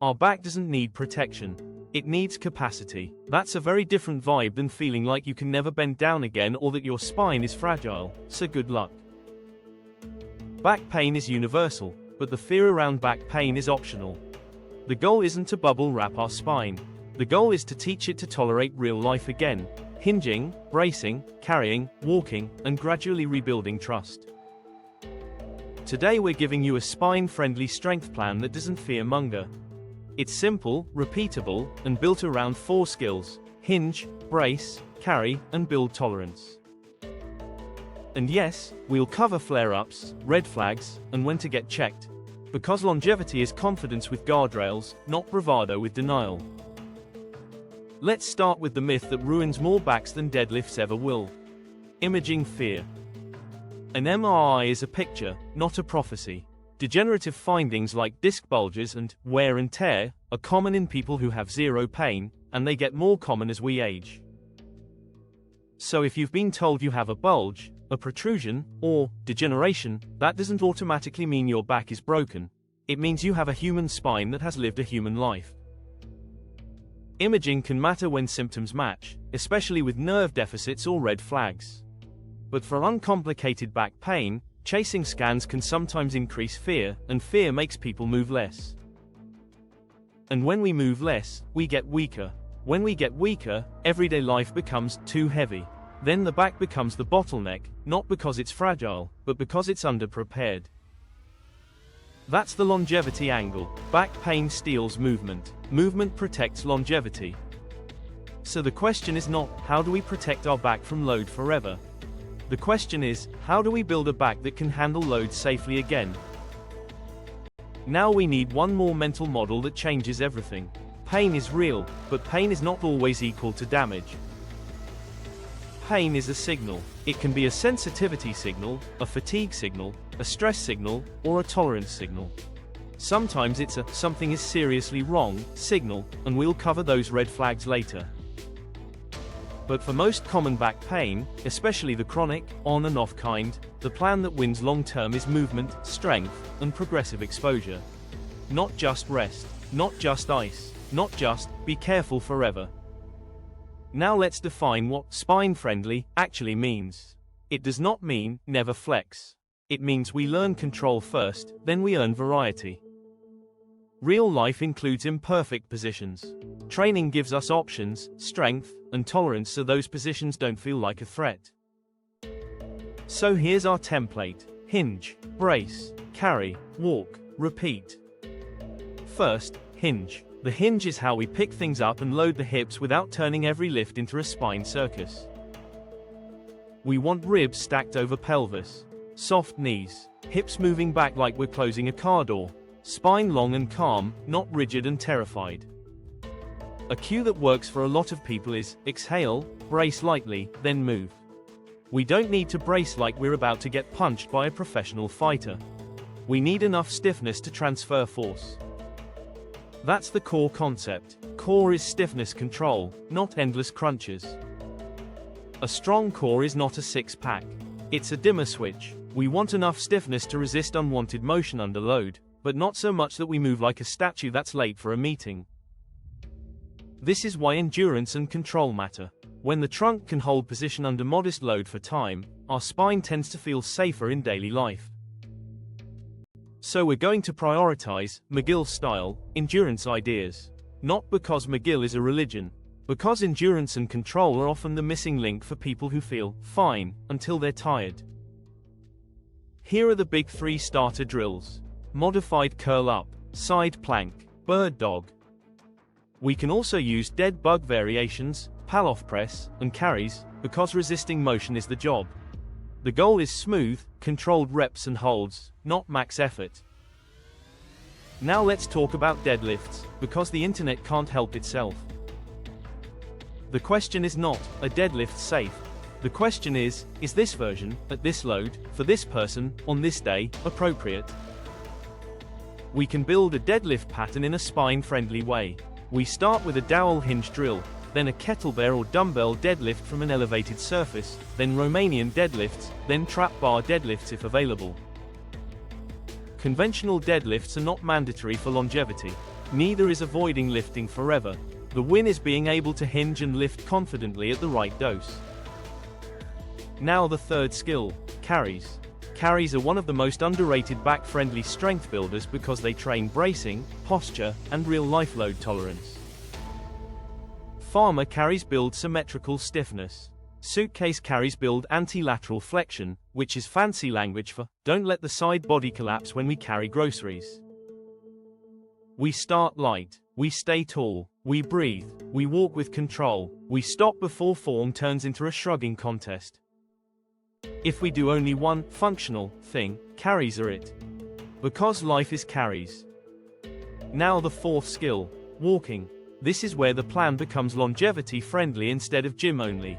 Our back doesn't need protection. It needs capacity. That's a very different vibe than feeling like you can never bend down again or that your spine is fragile, so good luck. Back pain is universal, but the fear around back pain is optional. The goal isn't to bubble wrap our spine. The goal is to teach it to tolerate real life again, hinging, bracing, carrying, walking, and gradually rebuilding trust. Today we're giving you a spine-friendly strength plan that doesn't fear-monger. It's simple, repeatable, and built around 4 skills: hinge, brace, carry, and build tolerance. And yes, we'll cover flare-ups, red flags, and when to get checked. Because longevity is confidence with guardrails, not bravado with denial. Let's start with the myth that ruins more backs than deadlifts ever will. Imaging fear. An MRI is a picture, not a prophecy. Degenerative findings like disc bulges and wear and tear are common in people who have zero pain, and they get more common as we age. So if you've been told you have a bulge, a protrusion, or degeneration, that doesn't automatically mean your back is broken. It means you have a human spine that has lived a human life. Imaging can matter when symptoms match, especially with nerve deficits or red flags. But for uncomplicated back pain, chasing scans can sometimes increase fear, and fear makes people move less. And when we move less, we get weaker. When we get weaker, everyday life becomes too heavy. Then the back becomes the bottleneck, not because it's fragile, but because it's underprepared. That's the longevity angle. Back pain steals movement. Movement protects longevity. So the question is not, how do we protect our back from load forever? The question is, how do we build a back that can handle load safely again? Now we need one more mental model that changes everything. Pain is real, but pain is not always equal to damage. Pain is a signal. It can be a sensitivity signal, a fatigue signal, a stress signal, or a tolerance signal. Sometimes it's a "something is seriously wrong" signal, and we'll cover those red flags later. But for most common back pain, especially the chronic, on and off kind, the plan that wins long-term is movement, strength, and progressive exposure. Not just rest, not just ice, not just be careful forever. Now let's define what spine-friendly actually means. It does not mean never flex. It means we learn control first, then we earn variety. Real life includes imperfect positions. Training gives us options, strength, and tolerance so those positions don't feel like a threat. So here's our template: hinge, brace, carry, walk, repeat. First, hinge. The hinge is how we pick things up and load the hips without turning every lift into a spine circus. We want ribs stacked over pelvis, soft knees, hips moving back like we're closing a car door, spine long and calm, not rigid and terrified. A cue that works for a lot of people is exhale, brace lightly, then move. We don't need to brace like we're about to get punched by a professional fighter. We need enough stiffness to transfer force. That's the core concept. Core is stiffness control, not endless crunches. A strong core is not a six-pack. It's a dimmer switch. We want enough stiffness to resist unwanted motion under load, but not so much that we move like a statue that's late for a meeting. This is why endurance and control matter. When the trunk can hold position under modest load for time, our spine tends to feel safer in daily life. So we're going to prioritize, McGill-style, endurance ideas. Not because McGill is a religion, because endurance and control are often the missing link for people who feel fine until they're tired. Here are the big 3 starter drills: modified curl-up, side plank, bird dog. We can also use dead bug variations, pull-off press, and carries, because resisting motion is the job. The goal is smooth, controlled reps and holds, not max effort. Now let's talk about deadlifts, because the internet can't help itself. The question is not, are deadlifts safe? The question is this version, at this load, for this person, on this day, appropriate? We can build a deadlift pattern in a spine-friendly way. We start with a dowel hinge drill, then a kettlebell or dumbbell deadlift from an elevated surface, then Romanian deadlifts, then trap bar deadlifts if available. Conventional deadlifts are not mandatory for longevity. Neither is avoiding lifting forever. The win is being able to hinge and lift confidently at the right dose. Now the third skill, carries. Carries are one of the most underrated back-friendly strength builders because they train bracing, posture, and real-life load tolerance. Farmer carries build symmetrical stiffness. Suitcase carries build anti-lateral flexion, which is fancy language for, don't let the side body collapse when we carry groceries. We start light, we stay tall, we breathe, we walk with control, we stop before form turns into a shrugging contest. If we do only one functional thing, carries are it. Because life is carries. Now the fourth skill, walking. This is where the plan becomes longevity friendly instead of gym only.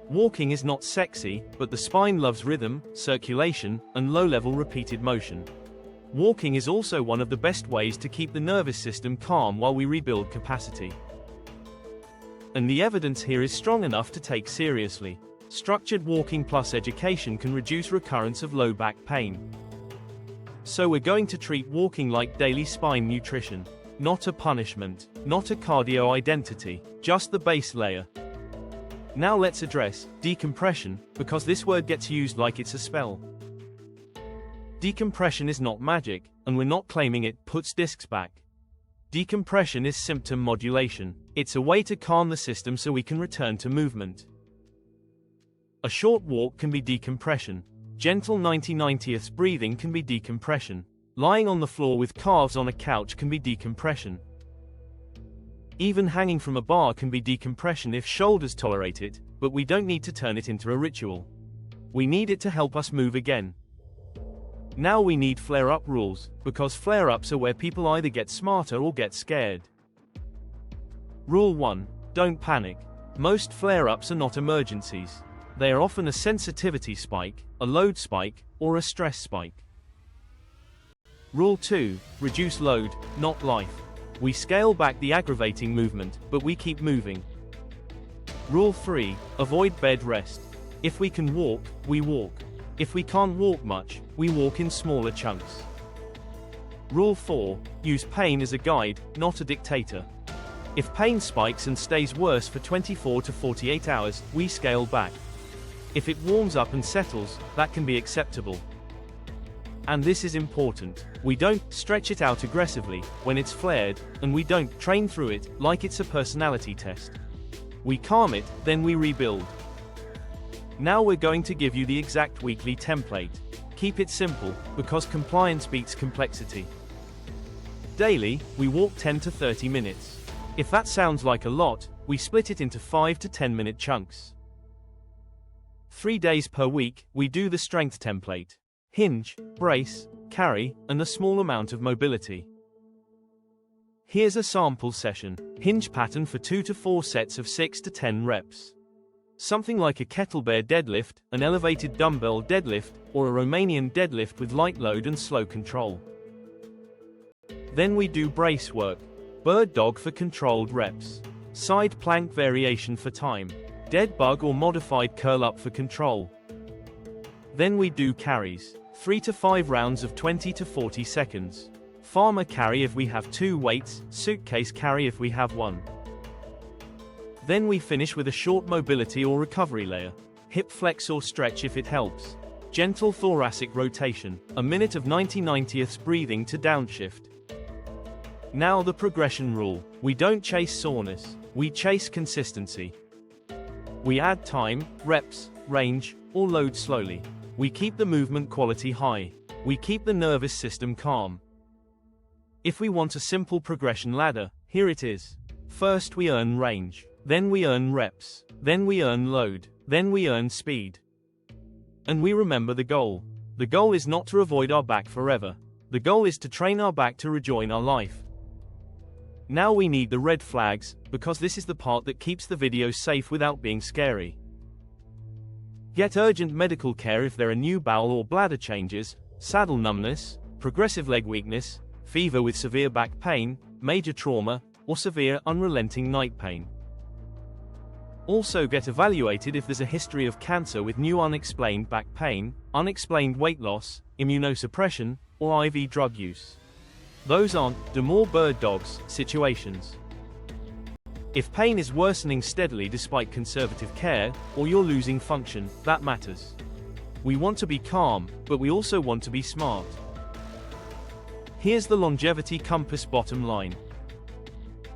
Walking is not sexy, but the spine loves rhythm, circulation, and low-level repeated motion. Walking is also one of the best ways to keep the nervous system calm while we rebuild capacity. And the evidence here is strong enough to take seriously. Structured walking plus education can reduce recurrence of low back pain. So we're going to treat walking like daily spine nutrition. Not a punishment, not a cardio identity, just the base layer. Now let's address decompression, because this word gets used like it's a spell. Decompression is not magic, and we're not claiming it puts discs back. Decompression is symptom modulation. It's a way to calm the system so we can return to movement. A short walk can be decompression. Gentle 90/90ths breathing can be decompression. Lying on the floor with calves on a couch can be decompression. Even hanging from a bar can be decompression if shoulders tolerate it, but we don't need to turn it into a ritual. We need it to help us move again. Now we need flare-up rules, because flare-ups are where people either get smarter or get scared. Rule 1. Don't panic. Most flare-ups are not emergencies. They are often a sensitivity spike, a load spike, or a stress spike. Rule 2. Reduce load, not life. We scale back the aggravating movement, but we keep moving. Rule 3. Avoid bed rest. If we can walk, we walk. If we can't walk much, we walk in smaller chunks. Rule 4. Use pain as a guide, not a dictator. If pain spikes and stays worse for 24 to 48 hours, we scale back. If it warms up and settles, that can be acceptable. And this is important. We don't stretch it out aggressively when it's flared, and we don't train through it like it's a personality test. We calm it, then we rebuild. Now we're going to give you the exact weekly template. Keep it simple, because compliance beats complexity. Daily, we walk 10 to 30 minutes. If that sounds like a lot, we split it into 5 to 10 minute chunks. 3 days per week, we do the strength template. Hinge, brace, carry, and a small amount of mobility. Here's a sample session. Hinge pattern for 2 to 4 sets of 6 to 10 reps. Something like a kettlebell deadlift, an elevated dumbbell deadlift, or a Romanian deadlift with light load and slow control. Then we do brace work. Bird dog for controlled reps. Side plank variation for time. Dead bug or modified curl up for control. Then we do carries. 3 to 5 rounds of 20 to 40 seconds. Farmer carry if we have 2 weights, suitcase carry if we have 1. Then we finish with a short mobility or recovery layer. Hip flex or stretch if it helps. Gentle thoracic rotation. A minute of 90/90ths breathing to downshift. Now the progression rule. We don't chase soreness. We chase consistency. We add time, reps, range, or load slowly. We keep the movement quality high. We keep the nervous system calm. If we want a simple progression ladder, here it is. First we earn range. Then we earn reps. Then we earn load. Then we earn speed. And we remember the goal. The goal is not to avoid our back forever. The goal is to train our back to rejoin our life. Now we need the red flags, because this is the part that keeps the video safe without being scary. Get urgent medical care if there are new bowel or bladder changes, saddle numbness, progressive leg weakness, fever with severe back pain, major trauma, or severe unrelenting night pain. Also get evaluated if there's a history of cancer with new unexplained back pain, unexplained weight loss, immunosuppression, or IV drug use. Those aren't the more bird dogs situations. If pain is worsening steadily despite conservative care, or you're losing function, that matters. We want to be calm, but we also want to be smart. Here's the longevity compass bottom line.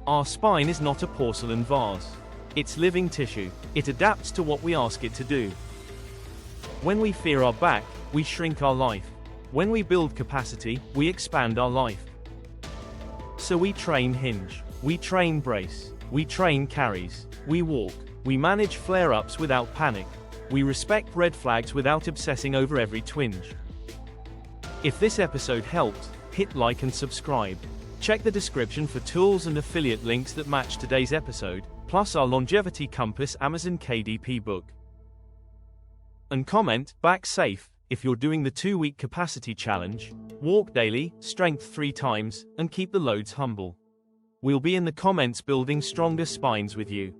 Our spine is not a porcelain vase. It's living tissue. It adapts to what we ask it to do. When we fear our back, we shrink our life. When we build capacity, we expand our life. So we train hinge. We train brace. We train carries. We walk. We manage flare-ups without panic. We respect red flags without obsessing over every twinge. If this episode helped, hit like and subscribe. Check the description for tools and affiliate links that match today's episode, plus our Longevity Compass Amazon KDP book. And comment, back safe, if you're doing the 2-week capacity challenge, walk daily, strength 3 times, and keep the loads humble. We'll be in the comments building stronger spines with you.